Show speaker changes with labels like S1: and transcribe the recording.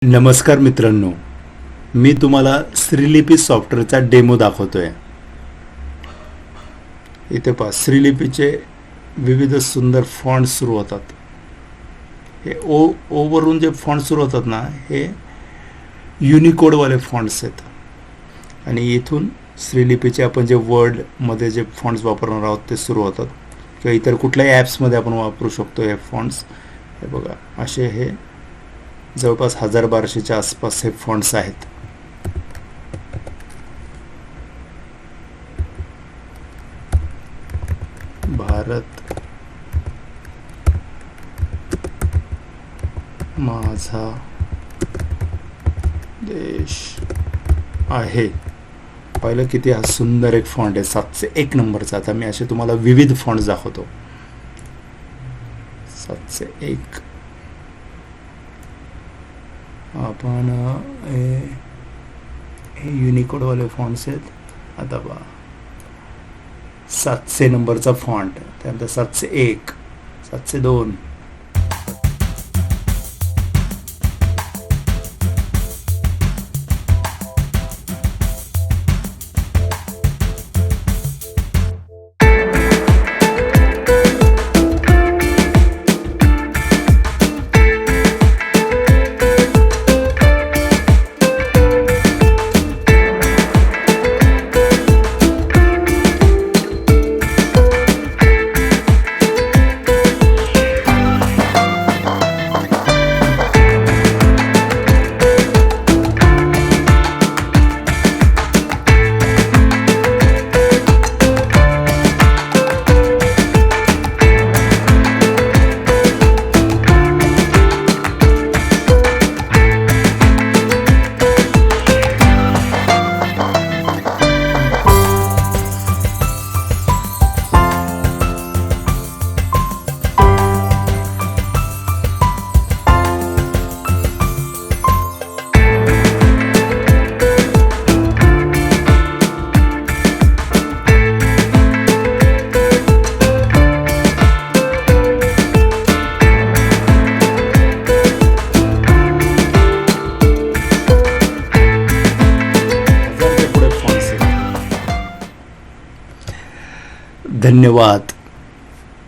S1: नमस्कार मित्रांनो, मी तुम्हाला श्रीलिपी सॉफ्टवेअरचा डेमो दाखवतोय. इथे पहा, श्रीलिपीचे विविध सुंदर फॉन्ट सुरू होतात. हे ओवरून जे फॉन्ट सुरू होतात ना, हे युनिकोडवाले फॉन्ट्स आहेत. आणि इथून श्रीलिपीचे आपण जे वर्डमध्ये जे फॉन्ट्स वापरणार आहोत ते सुरू होतात, किंवा इतर कुठल्याही ॲप्समध्ये आपण वापरू शकतो हे फॉन्ट्स. हे बघा, असे हे जवळपास 1000-1200च्या आसपास हे फॉन्ट्स आहेत. भारत माझा देश आहे. पाहिलं किती हा सुंदर एक फॉन्ट आहे, 701 नंबरचा. आता मी असे तुम्हाला विविध फॉन्ट्स दाखवतो. 701 आपण हे युनिकोडवाले फॉन्ट्स आहेत. आता बघा, 700 नंबरचा फॉन्ट, त्यानंतर 701, 702. धन्यवाद.